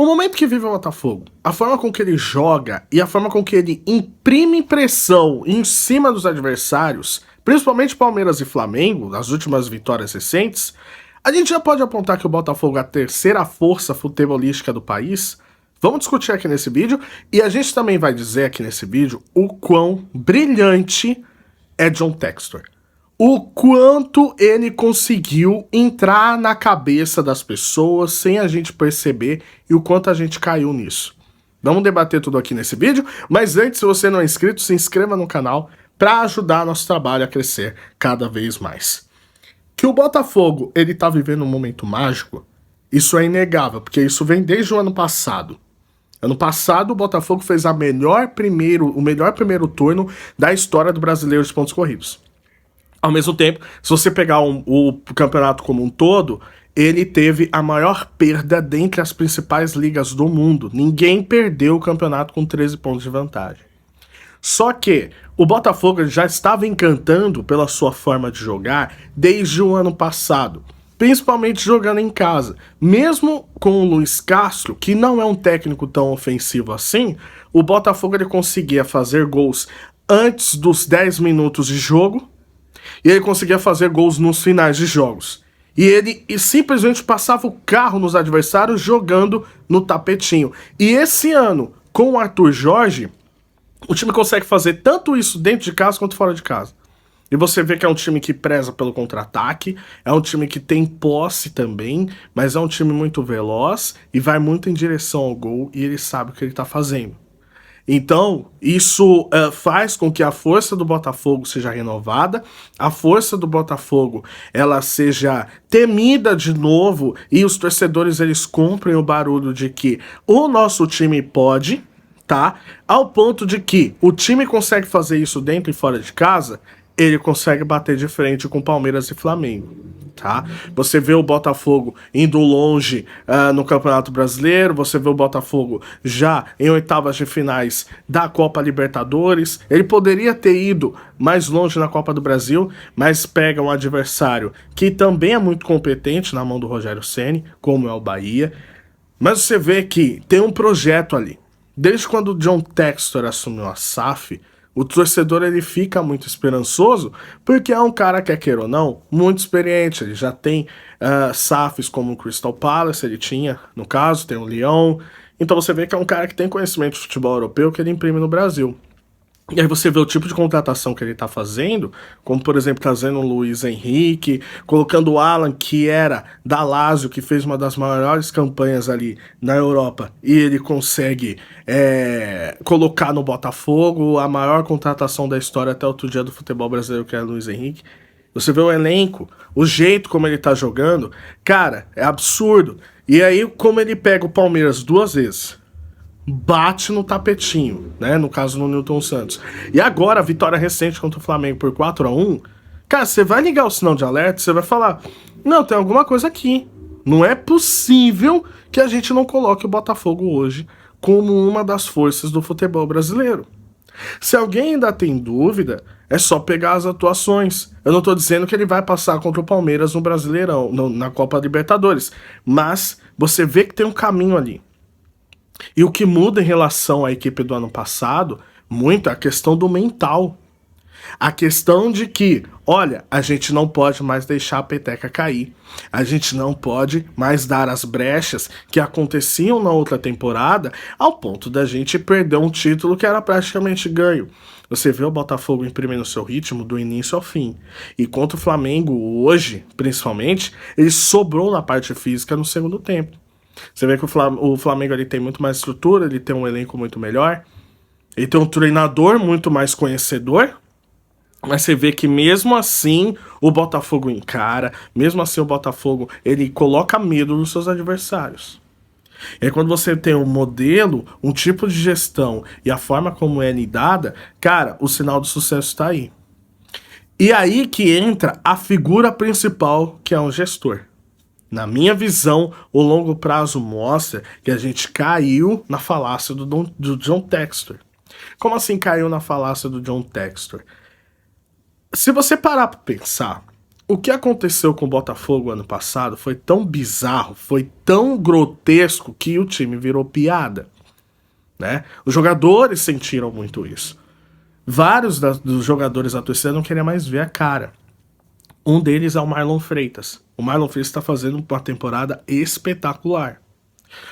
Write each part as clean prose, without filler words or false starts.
O momento que vive o Botafogo, a forma com que ele joga e a forma com que ele imprime pressão em cima dos adversários, principalmente Palmeiras e Flamengo, nas últimas vitórias recentes, a gente já pode apontar que o Botafogo é a terceira força futebolística do país. Vamos discutir aqui nesse vídeo e a gente também vai dizer aqui nesse vídeo o quão brilhante é John Textor. O quanto ele conseguiu entrar na cabeça das pessoas sem a gente perceber e o quanto a gente caiu nisso. Vamos debater tudo aqui nesse vídeo, mas antes, se você não é inscrito, se inscreva no canal para ajudar nosso trabalho a crescer cada vez mais. Que o Botafogo ele tá vivendo um momento mágico, isso é inegável, porque isso vem desde o ano passado. Ano passado, o Botafogo fez o melhor primeiro turno da história do Brasileiro de Pontos Corridos. Ao mesmo tempo, se você pegar o campeonato como um todo, ele teve a maior perda dentre as principais ligas do mundo. Ninguém perdeu o campeonato com 13 pontos de vantagem. Só que o Botafogo já estava encantando pela sua forma de jogar desde o ano passado, principalmente jogando em casa. Mesmo com o Luiz Castro, que não é um técnico tão ofensivo assim, o Botafogo ele conseguia fazer gols antes dos 10 minutos de jogo, e ele conseguia fazer gols nos finais de jogos. E ele simplesmente passava o carro nos adversários jogando no tapetinho. E esse ano, com o Arthur Jorge, o time consegue fazer tanto isso dentro de casa quanto fora de casa. E você vê que é um time que preza pelo contra-ataque, é um time que tem posse também, mas é um time muito veloz e vai muito em direção ao gol e ele sabe o que ele está fazendo. Então, isso faz com que a força do Botafogo seja renovada, a força do Botafogo ela seja temida de novo e os torcedores eles comprem o barulho de que o nosso time pode, tá? Ao ponto de que o time consegue fazer isso dentro e fora de casa, ele consegue bater de frente com Palmeiras e Flamengo, tá? Você vê o Botafogo indo longe no Campeonato Brasileiro, você vê o Botafogo já em oitavas de finais da Copa Libertadores. Ele poderia ter ido mais longe na Copa do Brasil, mas pega um adversário que também é muito competente na mão do Rogério Ceni, como é o Bahia. Mas você vê que tem um projeto ali. Desde quando o John Textor assumiu a SAF, o torcedor ele fica muito esperançoso, porque é um cara, quer queira ou não, muito experiente. Ele já tem SAFs como o Crystal Palace, ele tinha, no caso, tem o Lyon. Então você vê que é um cara que tem conhecimento de futebol europeu que ele imprime no Brasil. E aí você vê o tipo de contratação que ele tá fazendo, como por exemplo trazendo o Luiz Henrique, colocando o Alan, que era da Lazio, que fez uma das maiores campanhas ali na Europa, e ele consegue colocar no Botafogo a maior contratação da história até outro dia do futebol brasileiro, que é o Luiz Henrique. Você vê o elenco, o jeito como ele tá jogando, cara, é absurdo. E aí como ele pega o Palmeiras duas vezes, bate no tapetinho, né? No caso no Newton Santos. E agora, a vitória recente contra o Flamengo por 4-1, cara, você vai ligar o sinal de alerta, você vai falar, não, tem alguma coisa aqui. Não é possível que a gente não coloque o Botafogo hoje como uma das forças do futebol brasileiro. Se alguém ainda tem dúvida, é só pegar as atuações. Eu não tô dizendo que ele vai passar contra o Palmeiras no Brasileirão, na Copa Libertadores, mas você vê que tem um caminho ali. E o que muda em relação à equipe do ano passado, muito é a questão do mental. A questão de que, olha, a gente não pode mais deixar a peteca cair. A gente não pode mais dar as brechas que aconteciam na outra temporada ao ponto da gente perder um título que era praticamente ganho. Você vê o Botafogo imprimindo seu ritmo do início ao fim. E contra o Flamengo hoje, principalmente, ele sobrou na parte física no segundo tempo. Você vê que o Flamengo ele tem muito mais estrutura, ele tem um elenco muito melhor, ele tem um treinador muito mais conhecedor, mas você vê que mesmo assim o Botafogo encara, mesmo assim o Botafogo ele coloca medo nos seus adversários. E aí quando você tem um modelo, um tipo de gestão e a forma como é lidada, cara, o sinal do sucesso está aí. E aí que entra a figura principal, que é um gestor. Na minha visão, o longo prazo mostra que a gente caiu na falácia do John Textor. Como assim caiu na falácia do John Textor? Se você parar para pensar, o que aconteceu com o Botafogo ano passado foi tão bizarro, foi tão grotesco que o time virou piada, né? Os jogadores sentiram muito isso. Vários dos jogadores da torcida não queriam mais ver a cara. Um deles é o Marlon Freitas. O Marlon Freitas está fazendo uma temporada espetacular.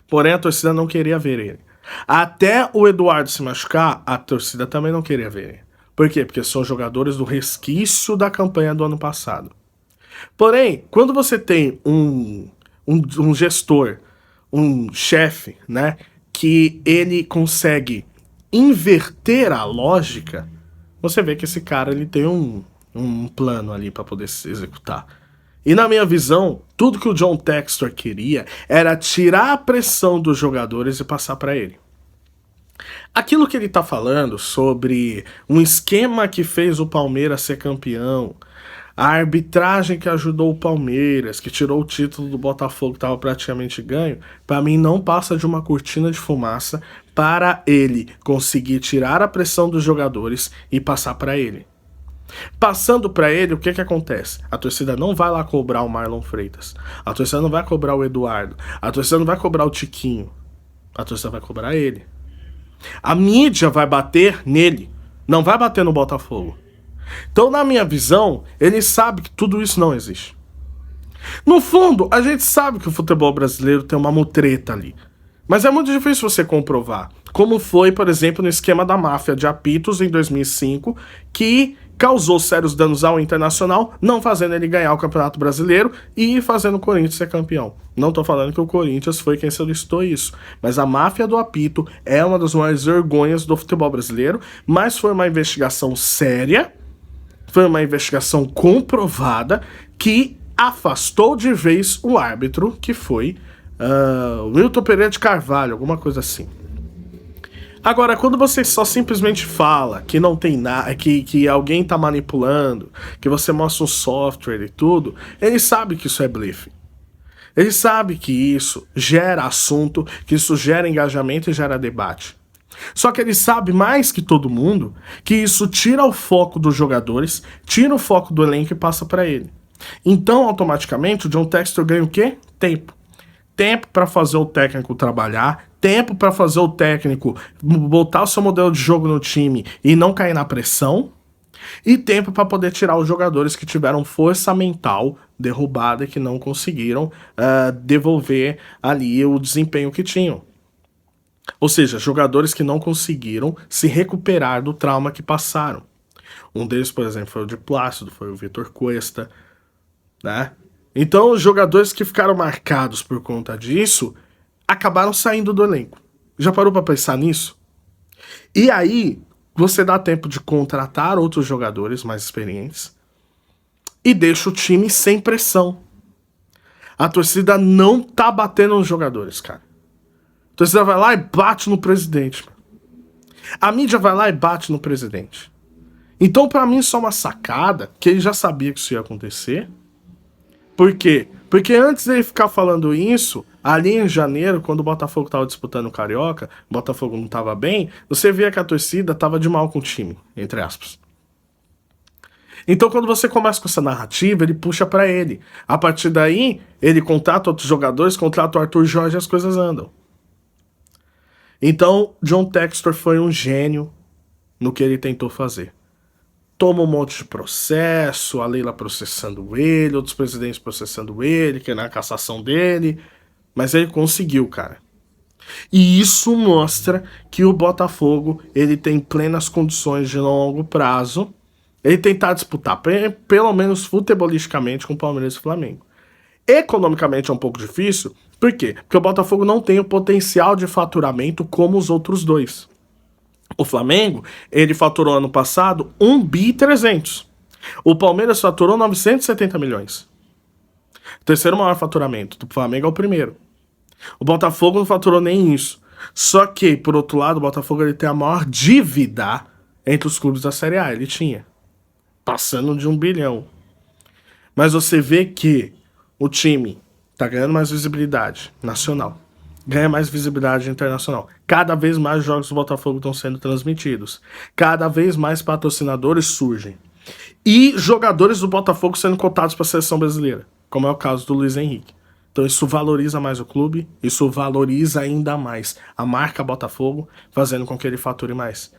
Porém, a torcida não queria ver ele. Até o Eduardo se machucar, a torcida também não queria ver ele. Por quê? Porque são jogadores do resquício da campanha do ano passado. Porém, quando você tem um gestor, um chefe, né, que ele consegue inverter a lógica, você vê que esse cara ele tem um plano ali para poder se executar. E na minha visão, tudo que o John Textor queria era tirar a pressão dos jogadores e passar para ele. Aquilo que ele tá falando sobre um esquema que fez o Palmeiras ser campeão, a arbitragem que ajudou o Palmeiras, que tirou o título do Botafogo que estava praticamente ganho, para mim não passa de uma cortina de fumaça para ele conseguir tirar a pressão dos jogadores e passar para ele. Passando para ele, o que acontece? A torcida não vai lá cobrar o Marlon Freitas, a torcida não vai cobrar o Eduardo, a torcida não vai cobrar o Tiquinho, a torcida vai cobrar ele. A mídia vai bater nele, não vai bater no Botafogo. Então, na minha visão, ele sabe que tudo isso não existe. No fundo, a gente sabe que o futebol brasileiro tem uma mutreta ali. Mas é muito difícil você comprovar. Como foi, por exemplo, no esquema da máfia de apitos em 2005, que causou sérios danos ao Internacional, não fazendo ele ganhar o Campeonato Brasileiro e fazendo o Corinthians ser campeão. Não tô falando que o Corinthians foi quem solicitou isso, mas a máfia do apito é uma das maiores vergonhas do futebol brasileiro, mas foi uma investigação séria, foi uma investigação comprovada que afastou de vez o árbitro, que foi o Wilton Pereira de Carvalho, alguma coisa assim. Agora, quando você só simplesmente fala que não tem nada, que alguém tá manipulando, que você mostra um software e tudo, ele sabe que isso é blefe. Ele sabe que isso gera assunto, que isso gera engajamento e gera debate. Só que ele sabe mais que todo mundo que isso tira o foco dos jogadores, tira o foco do elenco e passa para ele. Então, automaticamente, o John Textor ganha o quê? Tempo. Tempo para fazer o técnico trabalhar, tempo para fazer o técnico botar o seu modelo de jogo no time e não cair na pressão, e tempo para poder tirar os jogadores que tiveram força mental derrubada e que não conseguiram devolver ali o desempenho que tinham. Ou seja, jogadores que não conseguiram se recuperar do trauma que passaram. Um deles, por exemplo, foi o de Plácido, foi o Vitor Cuesta, né? Então, os jogadores que ficaram marcados por conta disso acabaram saindo do elenco. Já parou para pensar nisso? E aí, você dá tempo de contratar outros jogadores mais experientes e deixa o time sem pressão. A torcida não tá batendo nos jogadores, cara. A torcida vai lá e bate no presidente. A mídia vai lá e bate no presidente. Então, pra mim, isso é uma sacada, que ele já sabia que isso ia acontecer. Por quê? Porque antes dele ficar falando isso, ali em janeiro, quando o Botafogo tava disputando o Carioca, o Botafogo não tava bem, você via que a torcida tava de mal com o time, entre aspas. Então, quando você começa com essa narrativa, ele puxa pra ele. A partir daí, ele contrata outros jogadores, contrata o Arthur Jorge e as coisas andam. Então, John Textor foi um gênio no que ele tentou fazer. Toma um monte de processo, a Leila processando ele, outros presidentes processando ele, que é na cassação dele, mas ele conseguiu, cara. E isso mostra que o Botafogo ele tem plenas condições de longo prazo ele tentar disputar, pelo menos futebolisticamente, com o Palmeiras e o Flamengo. Economicamente é um pouco difícil, por quê? Porque o Botafogo não tem o potencial de faturamento como os outros dois. O Flamengo, ele faturou ano passado 1.300 bi. O Palmeiras faturou 970 milhões. O terceiro maior faturamento do Flamengo é o primeiro. O Botafogo não faturou nem isso. Só que, por outro lado, o Botafogo ele tem a maior dívida entre os clubes da Série A. Ele tinha. Passando de 1 bilhão. Mas você vê que o time tá ganhando mais visibilidade nacional. Ganha mais visibilidade internacional. Cada vez mais jogos do Botafogo estão sendo transmitidos. Cada vez mais patrocinadores surgem. e jogadores do Botafogo sendo cotados para a seleção brasileira, como é o caso do Luiz Henrique. Então isso valoriza mais o clube, isso valoriza ainda mais a marca Botafogo, fazendo com que ele fature mais.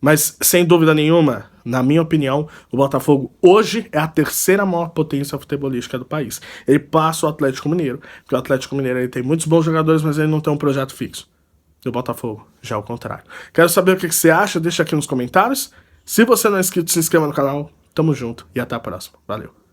Mas, sem dúvida nenhuma, na minha opinião, o Botafogo hoje é a terceira maior potência futebolística do país. Ele passa o Atlético Mineiro, porque o Atlético Mineiro ele tem muitos bons jogadores, mas ele não tem um projeto fixo. E o Botafogo já é o contrário. Quero saber o que você acha, deixa aqui nos comentários. Se você não é inscrito, se inscreva no canal. Tamo junto e até a próxima. Valeu.